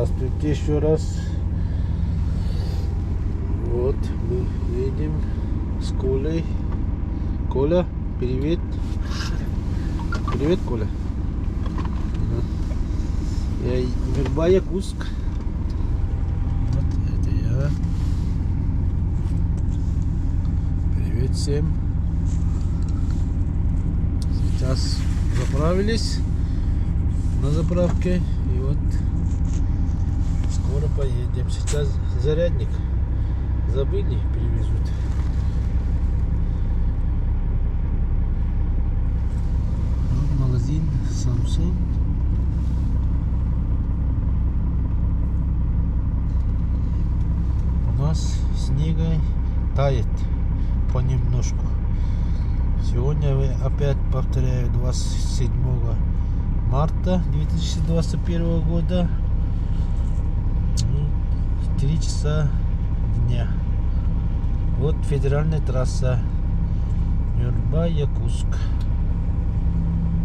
Здравствуйте еще раз. Вот мы едем с Колей. Коля, привет. Привет, Коля. Я Верба, Якутск. Вот это я. Привет всем. Сейчас заправились на заправке. И вот скоро поедем. Сейчас зарядник забыли, перевезут. Магазин Samsung. У нас снега тает понемножку. Сегодня, опять повторяю, 27 марта 2021 года, 3 часа дня. Вот федеральная трасса Верба, Якутск.